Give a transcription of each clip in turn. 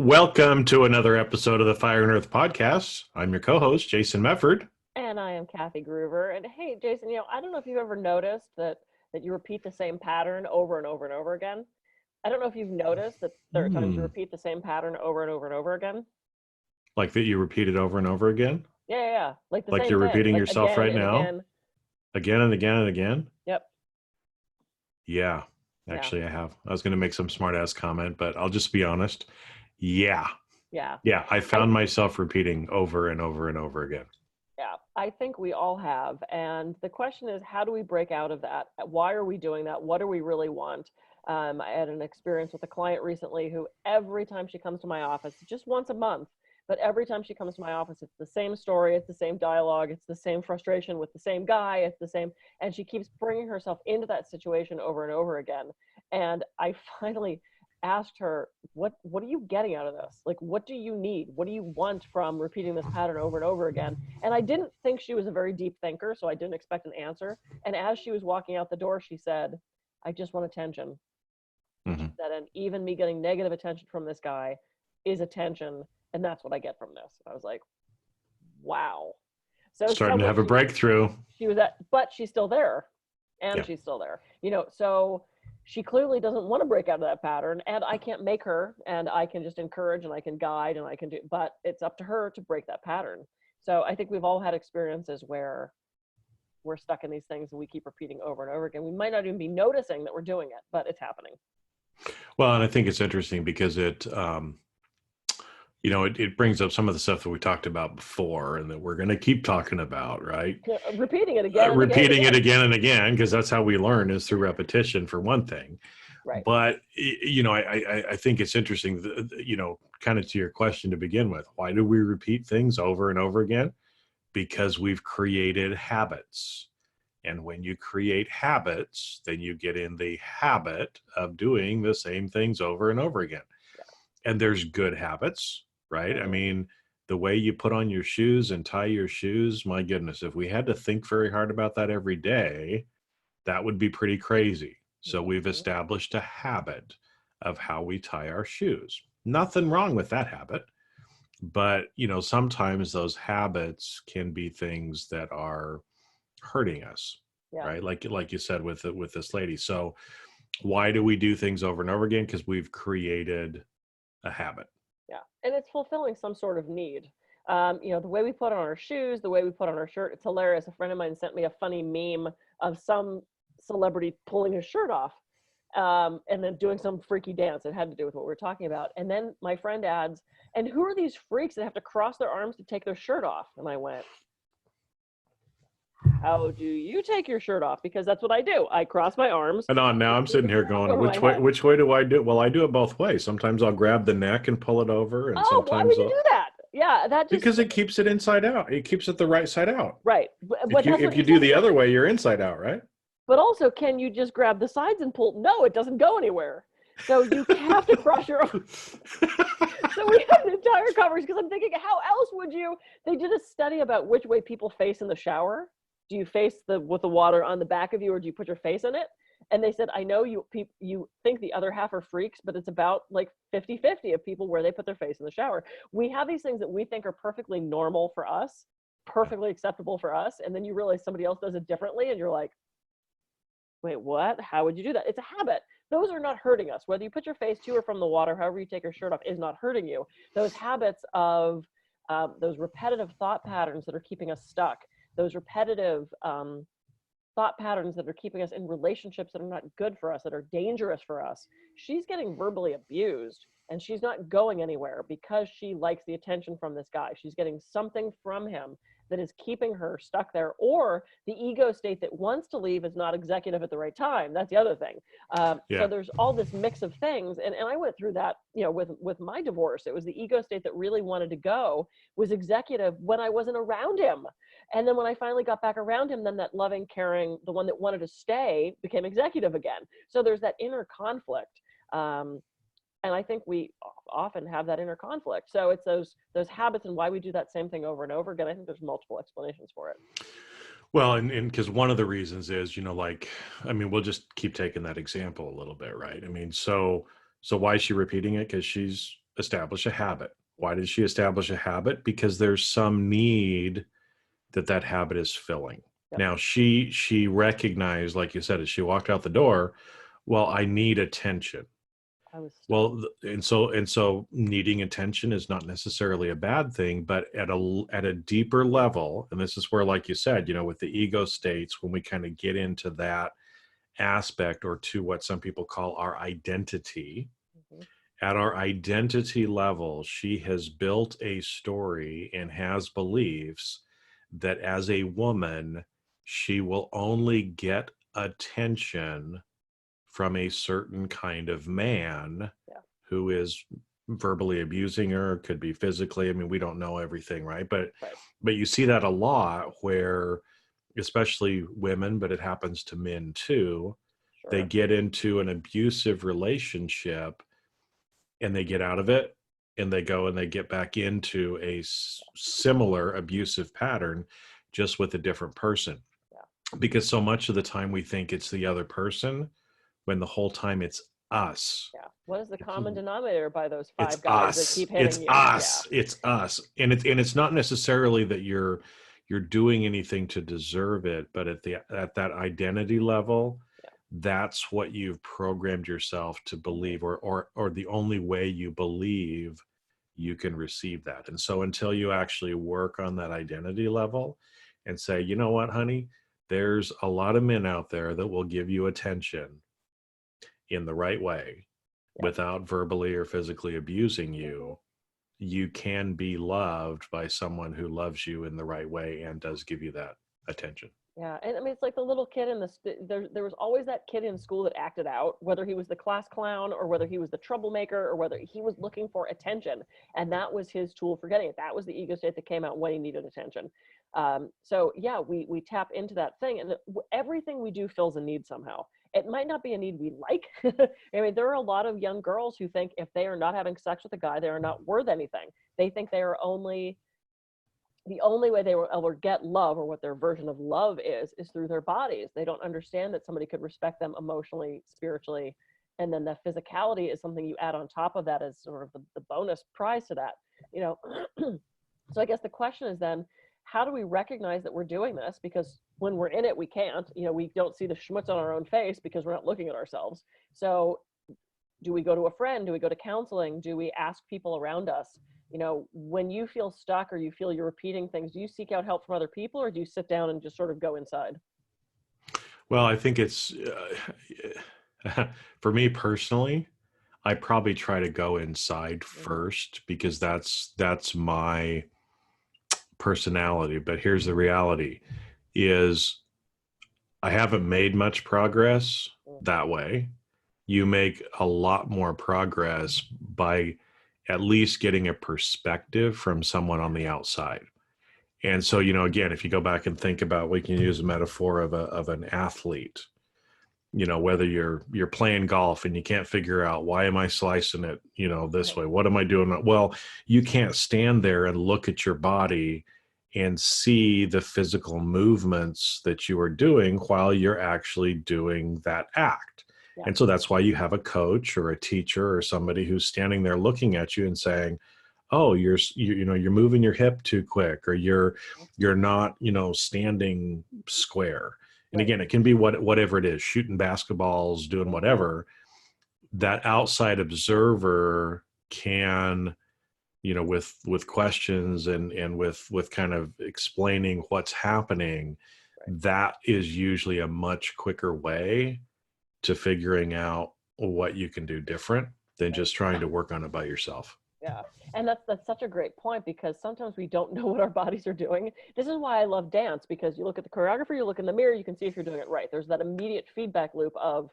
Welcome to another episode of the Fire and Earth podcast. I'm your co-host, Jason Mefford. And I am Kathy Gruver. And hey, Jason, I don't know if you've ever noticed that you repeat the same pattern over and over and over again. I don't know if you've noticed that there are times you repeat the same pattern over and over and over again. Like that you repeat it over and over again? Yeah. Like the like same you're thing. repeating Like yourself right now? Again and again and again? Yep. Yeah, actually I have. I was going to make some smart ass comment, but I'll just be honest. Yeah. I found myself repeating over and over and over again. Yeah, I think we all have. And the question is, how do we break out of that? Why are we doing that? What do we really want? I had an experience with a client recently who every time she comes to my office, just once a month, but every time she comes to my office, it's the same story, it's the same dialogue, it's the same frustration with the same guy, it's the same, and she keeps bringing herself into that situation over and over again. And I finally asked her, what are you getting out of this? Like, what do you need? What do you want from repeating this pattern over and over again? And I didn't think she was a very deep thinker, so I didn't expect an answer. And as she was walking out the door, she said, I just want attention. Mm-hmm. She said, and even me getting negative attention from this guy is attention, and that's what I get from this. I was like, wow. So starting to have a breakthrough. But she's still there. And she's still there. So she clearly doesn't want to break out of that pattern, and I can't make her, and I can just encourage and I can guide and I can do, but it's up to her to break that pattern. So I think we've all had experiences where we're stuck in these things and we keep repeating over and over again. We might not even be noticing that we're doing it, but it's happening. Well, and I think it's interesting because it brings up some of the stuff that we talked about before and that we're going to keep talking about, right? Repeating it again. It again and again, because that's how we learn, is through repetition, for one thing. Right. But, I think it's interesting, kind of to your question to begin with, why do we repeat things over and over again? Because we've created habits. And when you create habits, then you get in the habit of doing the same things over and over again. Yeah. And there's good habits. Right. I mean, the way you put on your shoes and tie your shoes, my goodness, if we had to think very hard about that every day, that would be pretty crazy. So we've established a habit of how we tie our shoes. Nothing wrong with that habit. But, sometimes those habits can be things that are hurting us. Yeah. Right. Like you said with this lady. So why do we do things over and over again? Because we've created a habit. Yeah, and it's fulfilling some sort of need. The way we put on our shoes, the way we put on our shirt, it's hilarious. A friend of mine sent me a funny meme of some celebrity pulling his shirt off and then doing some freaky dance. It had to do with what we were talking about. And then my friend adds, and who are these freaks that have to cross their arms to take their shirt off? And I went, how do you take your shirt off? Because that's what I do. I cross my arms. And now I'm sitting here going, which way do I do? Well, I do it both ways. Sometimes I'll grab the neck and pull it over. And sometimes why would you do that? Yeah, because it keeps it inside out. It keeps it the right side out. Right. But if you do the other way, you're inside out, right? But also, can you just grab the sides and pull? No, it doesn't go anywhere. So you have to cross your arms. So we had an entire conversation because I'm thinking, how else would you? They did a study about which way people face in the shower. Do you face with the water on the back of you, or do you put your face in it? And they said, I know you think the other half are freaks, but it's about like 50-50 of people where they put their face in the shower. We have these things that we think are perfectly normal for us, perfectly acceptable for us. And then you realize somebody else does it differently. And you're like, wait, what? How would you do that? It's a habit. Those are not hurting us. Whether you put your face to or from the water, however you take your shirt off, is not hurting you. Those habits of those repetitive thought patterns that are keeping us stuck, those repetitive thought patterns that are keeping us in relationships that are not good for us, that are dangerous for us. She's getting verbally abused and she's not going anywhere because she likes the attention from this guy. She's getting something from him that is keeping her stuck there, or the ego state that wants to leave is not executive at the right time. That's the other thing. So there's all this mix of things. And I went through that, with my divorce. It was the ego state that really wanted to go, was executive when I wasn't around him. And then when I finally got back around him, then that loving, caring, the one that wanted to stay became executive again. So there's that inner conflict. And I think we often have that inner conflict. So it's those habits and why we do that same thing over and over again. I think there's multiple explanations for it. Well, and because one of the reasons is, we'll just keep taking that example a little bit, right? I mean, so why is she repeating it? Because she's establish a habit. Why did she establish a habit? Because there's some need that habit is filling. Yep. Now she recognized, like you said, as she walked out the door, well, I need attention. I was stuck. Well, and so needing attention is not necessarily a bad thing, but at a deeper level, and this is where, like you said, with the ego states, when we kind of get into that aspect, or to what some people call our identity, Mhm. at our identity level, she has built a story and has beliefs that as a woman, she will only get attention from a certain kind of man Yeah. who is verbally abusing her, could be physically. I mean, we don't know everything, right? But Right. you see that a lot where, especially women, but it happens to men too, they Sure. get into an abusive relationship and they get out of it, and they go and they get back into a similar abusive pattern, just with a different person. Yeah. Because so much of the time we think it's the other person, when the whole time it's us. Yeah. What is the common denominator by those It's 5 guys that us. keep It's hitting you? us. Yeah. It's us. And it's not necessarily that you're doing anything to deserve it, but at that identity level, Yeah. that's what you've programmed yourself to believe, or the only way you believe you can receive that. And so until you actually work on that identity level and say, you know what, honey, there's a lot of men out there that will give you attention in the right way, Yeah. without verbally or physically abusing you. You can be loved by someone who loves you in the right way and does give you that attention. Yeah, and I mean, it's like the little kid in there was always that kid in school that acted out, whether he was the class clown or whether he was the troublemaker or whether he was looking for attention. And that was his tool for getting it. That was the ego state that came out when he needed attention. So yeah, we tap into that thing, and everything we do fills a need somehow. It might not be a need we like. I mean, there are a lot of young girls who think if they are not having sex with a guy, they are not worth anything. They think they are the only way they will ever get love, or what their version of love is through their bodies. They don't understand that somebody could respect them emotionally, spiritually, and then the physicality is something you add on top of that as sort of the bonus prize to that. So I guess the question is then, how do we recognize that we're doing this? Because when we're in it, we can't. We don't see the schmutz on our own face because we're not looking at ourselves. So do we go to a friend? Do we go to counseling? Do we ask people around us? When you feel stuck or you feel you're repeating things, do you seek out help from other people, or do you sit down and just sort of go inside? Well, I think it's for me personally, I probably try to go inside first, because that's my personality. But here's the reality is, I haven't made much progress that way. You make a lot more progress by at least getting a perspective from someone on the outside. And so, again, if you go back and think about, we can use a metaphor of an athlete, whether you're playing golf and you can't figure out, why am I slicing it, this way? What am I doing? Well, you can't stand there and look at your body and see the physical movements that you are doing while you're actually doing that act. Yeah. And so that's why you have a coach or a teacher or somebody who's standing there looking at you and saying, oh, you're moving your hip too quick, or you're not, standing square. And Right. again, it can be whatever it is, shooting basketballs, doing whatever. That outside observer can, with questions and with kind of explaining what's happening, that is usually a much quicker way to figuring out what you can do different than just trying to work on it by yourself. Yeah. And that's such a great point, because sometimes we don't know what our bodies are doing. This is why I love dance, because you look at the choreographer, you look in the mirror, you can see if you're doing it right. There's that immediate feedback loop of,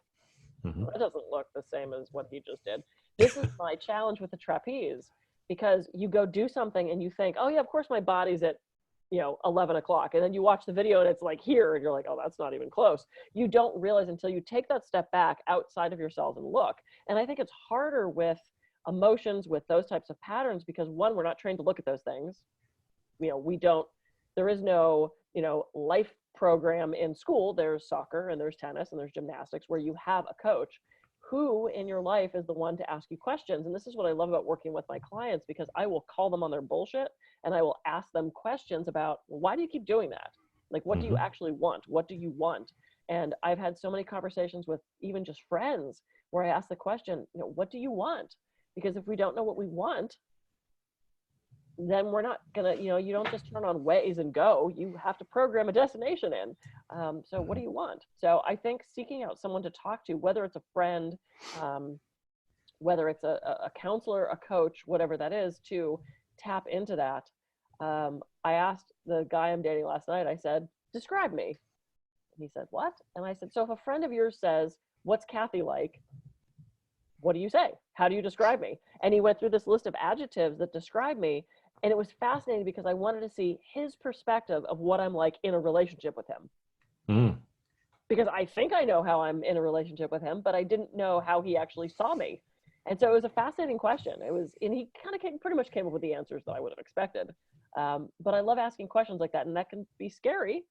that doesn't look the same as what he just did. This is my challenge with the trapeze, because you go do something and you think, oh yeah, of course my body's at 11 o'clock, and then you watch the video and it's like here, and you're like, oh, that's not even close. You don't realize until you take that step back outside of yourself and look. And I think it's harder with emotions, with those types of patterns, because one, we're not trained to look at those things. There is no life program in school. There's soccer and there's tennis and there's gymnastics where you have a coach who in your life is the one to ask you questions. And this is what I love about working with my clients, because I will call them on their bullshit and I will ask them questions about, well, why do you keep doing that? Like, what do you actually want? What do you want? And I've had so many conversations with even just friends where I ask the question, what do you want? Because if we don't know what we want, then we're not gonna, you don't just turn on Waze and go. You have to program a destination in. So what do you want? So I think seeking out someone to talk to, whether it's a friend, whether it's a counselor, a coach, whatever that is, to tap into that. I asked the guy I'm dating last night, I said, describe me. And he said, what? And I said, so if a friend of yours says, what's Kathy like? What do you say? How do you describe me? And he went through this list of adjectives that describe me. And it was fascinating because I wanted to see his perspective of what I'm like in a relationship with him. Because I think I know how I'm in a relationship with him, but I didn't know how he actually saw me. And so it was a fascinating question. And he kind of pretty much came up with the answers that I would have expected. But I love asking questions like that, and that can be scary.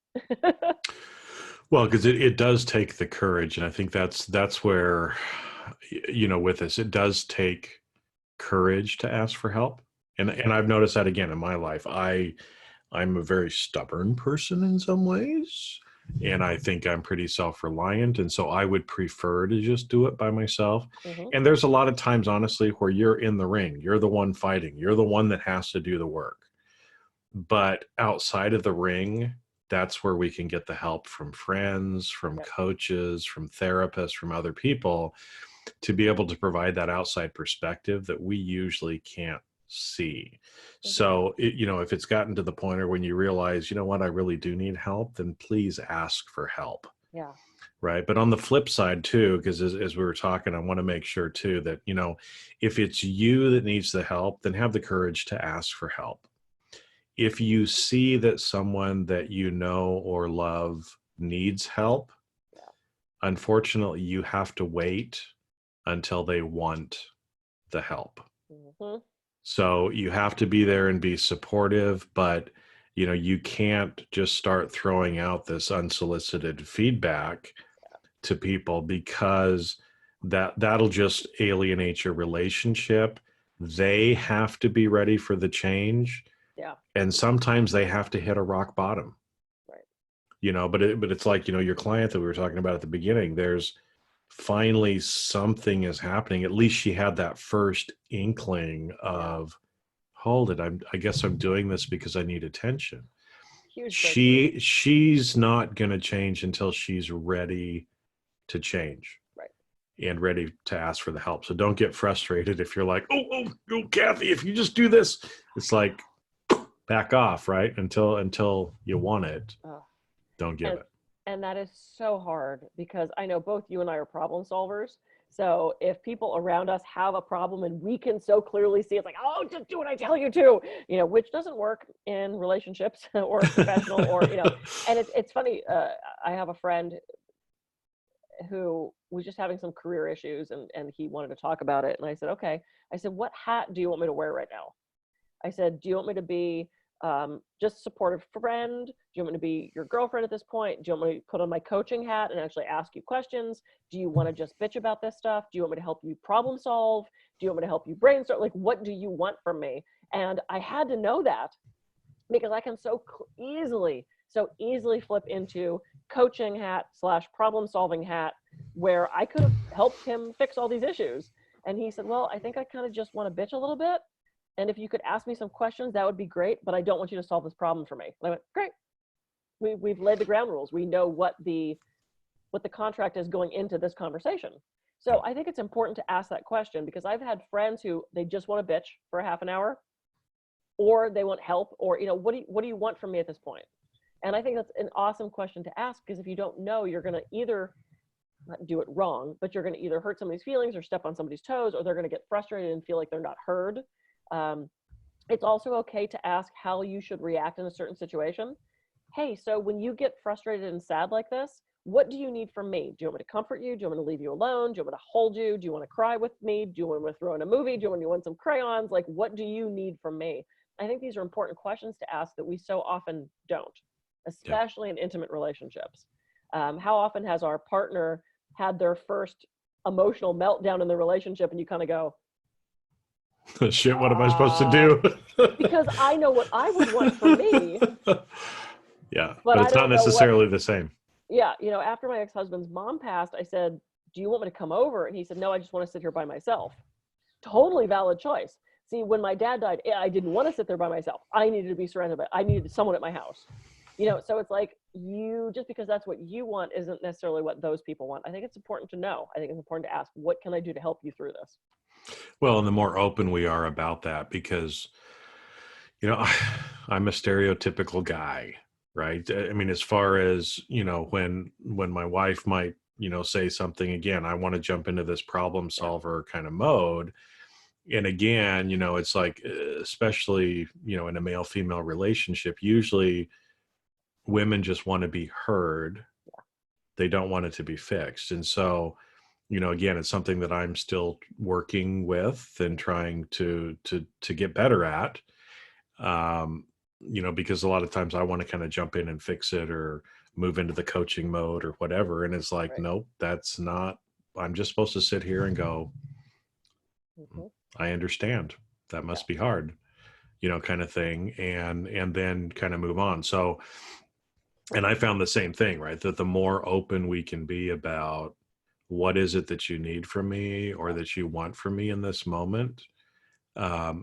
Well, because it does take the courage. And I think that's where, with this, it does take courage to ask for help. And I've noticed that again in my life. I'm a very stubborn person in some ways, and I think I'm pretty self-reliant. And so I would prefer to just do it by myself. And there's a lot of times, honestly, where you're in the ring, you're the one fighting, you're the one that has to do the work. But outside of the ring, that's where we can get the help from friends, from coaches, from therapists, from other people, to be able to provide that outside perspective that we usually can't see. So, if it's gotten to the point where when you realize, what, I really do need help, then please ask for help. Yeah. Right. But on the flip side too, because as we were talking, I want to make sure too that, if it's you that needs the help, then have the courage to ask for help. If you see that someone that you know or love needs help, unfortunately, you have to wait until they want the help. So you have to be there and be supportive, but you can't just start throwing out this unsolicited feedback to people, because that'll just alienate your relationship. They have to be ready for the change. Yeah. And sometimes they have to hit a rock bottom. Right. But it's like, your client that we were talking about at the beginning, there's finally something is happening. At least she had that first inkling of, hold it, I guess I'm doing this because I need attention. She's not going to change until she's ready to change. Right. And ready to ask for the help. So don't get frustrated if you're like, oh, Kathy, if you just do this. It's like, back off, right? Until you want it. Don't give it. And that is so hard, because I know both you and I are problem solvers. So if people around us have a problem and we can so clearly see, it's like, oh, just do what I tell you to, which doesn't work in relationships or professional or, and it's funny. I have a friend who was just having some career issues and he wanted to talk about it. And I said, okay. I said, what hat do you want me to wear right now? I said, do you want me to be just a supportive friend? Do you want me to be your girlfriend at this point? Do you want me to put on my coaching hat and actually ask you questions? Do you want to just bitch about this stuff? Do you want me to help you problem solve? Do you want me to help you brainstorm? Like, what do you want from me? And I had to know that, because I can so easily flip into coaching hat / problem solving hat, where I could have helped him fix all these issues. And he said, well, I think I kind of just want to bitch a little bit. And if you could ask me some questions, that would be great, but I don't want you to solve this problem for me. And I went, great. We've laid the ground rules. We know what the contract is going into this conversation. So I think it's important to ask that question, because I've had friends who they just want to bitch for a half an hour, or they want help, or, what do you want from me at this point? And I think that's an awesome question to ask, because if you don't know, you're going to either not do it wrong, but you're going to either hurt somebody's feelings or step on somebody's toes, or they're going to get frustrated and feel like they're not heard. It's also okay to ask how you should react in a certain situation. Hey, so when you get frustrated and sad like this, what do you need from me? Do you want me to comfort you? Do you want me to leave you alone? Do you want me to hold you? Do you want to cry with me? Do you want me to throw in a movie? Do you want some crayons? Like, what do you need from me? I think these are important questions to ask that we so often don't, especially in intimate relationships. How often has our partner had their first emotional meltdown in the relationship, and you kind of go, shit, what am I supposed to do? because I know what I would want for me. Yeah, but it's not necessarily the same. Yeah, after my ex-husband's mom passed, I said, do you want me to come over? And he said, no, I just want to sit here by myself. Totally valid choice. See, when my dad died, I didn't want to sit there by myself. I needed to be surrounded by, I needed someone at my house. So it's like, just because that's what you want isn't necessarily what those people want. I think it's important to know. I think it's important to ask, what can I do to help you through this? Well, and the more open we are about that, because, I'm a stereotypical guy, right? I mean, as far as, when my wife might, say something, again, I want to jump into this problem solver kind of mode. And again, it's like, especially, in a male female relationship, usually women just want to be heard. They don't want it to be fixed. And so, again, it's something that I'm still working with and trying to get better at. Because a lot of times I want to kind of jump in and fix it or move into the coaching mode or whatever. And it's like, nope, that's not, I'm just supposed to sit here and go, I understand. That must be hard, kind of thing. And then kind of move on. So, and I found the same thing, right? That the more open we can be about what is it that you need from me or that you want from me in this moment,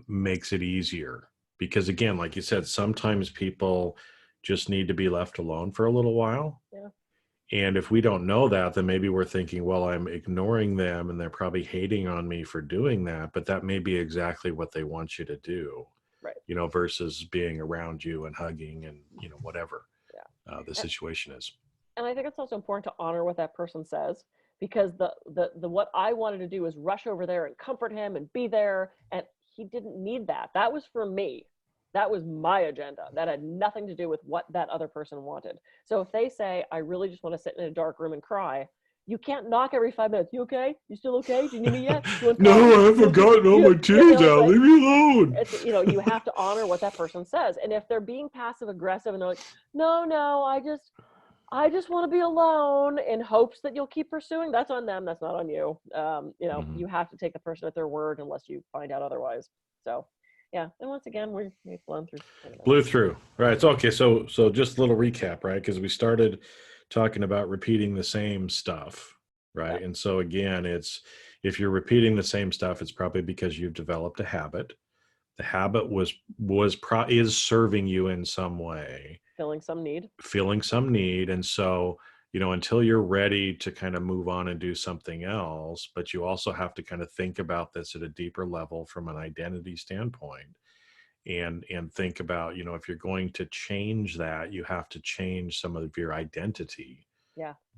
makes it easier. Because again, like you said, sometimes people just need to be left alone for a little while. Yeah. And if we don't know that, then maybe we're thinking, well, I'm ignoring them and they're probably hating on me for doing that. But that may be exactly what they want you to do, right? Versus being around you and hugging and, whatever the situation is. And I think it's also important to honor what that person says, because the what I wanted to do is rush over there and comfort him and be there. And he didn't need that. That was for me. That was my agenda. That had nothing to do with what that other person wanted. So if they say, I really just want to sit in a dark room and cry, you can't knock every 5 minutes. You okay? You still okay? Do you need me yet? No, I haven't gotten all my titties out. Leave me alone. It's, you have to honor what that person says. And if they're being passive aggressive and they're like, no, I just want to be alone in hopes that you'll keep pursuing, that's on them. That's not on you. You have to take the person at their word unless you find out otherwise. So, yeah. And once again, we've blew through. Right. So, okay. So just a little recap, right? Because we started talking about repeating the same stuff, right? Yeah. And so again, if you're repeating the same stuff, it's probably because you've developed a habit. The habit is serving you in some way. Filling some need. And so, until you're ready to kind of move on and do something else, but you also have to kind of think about this at a deeper level from an identity standpoint and think about, if you're going to change that, you have to change some of your identity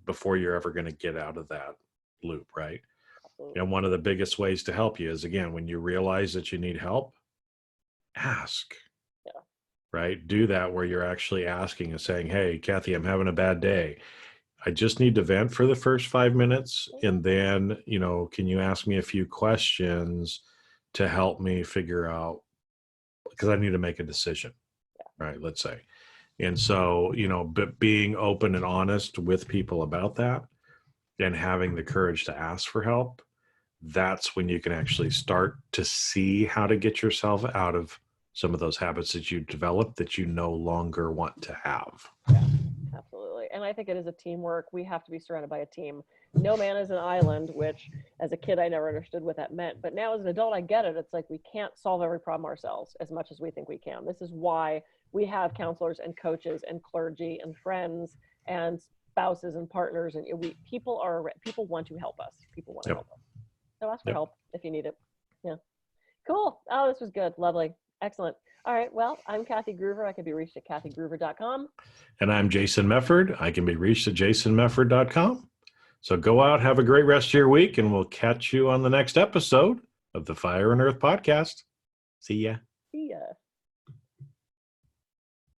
before you're ever going to get out of that loop. Right. Absolutely. And one of the biggest ways to help you is, again, when you realize that you need help, ask. Right? Do that where you're actually asking and saying, hey, Kathy, I'm having a bad day. I just need to vent for the first 5 minutes. And then, can you ask me a few questions to help me figure out, because I need to make a decision, right? Let's say. And so, but being open and honest with people about that and having the courage to ask for help, that's when you can actually start to see how to get yourself out of some of those habits that you develop that you no longer want to have. Yeah, absolutely. And I think it is a teamwork. We have to be surrounded by a team. No man is an island, which as a kid, I never understood what that meant. But now as an adult, I get it. It's like we can't solve every problem ourselves as much as we think we can. This is why we have counselors and coaches and clergy and friends and spouses and partners. And people want to help us. People want to help us. So ask for help if you need it. Yeah. Cool. Oh, this was good. Lovely. Excellent. All right. Well, I'm Kathy Gruver. I can be reached at kathygruver.com. And I'm Jason Mefford. I can be reached at jasonmefford.com. So go out, have a great rest of your week, and we'll catch you on the next episode of the Fire and Earth podcast. See ya. See ya.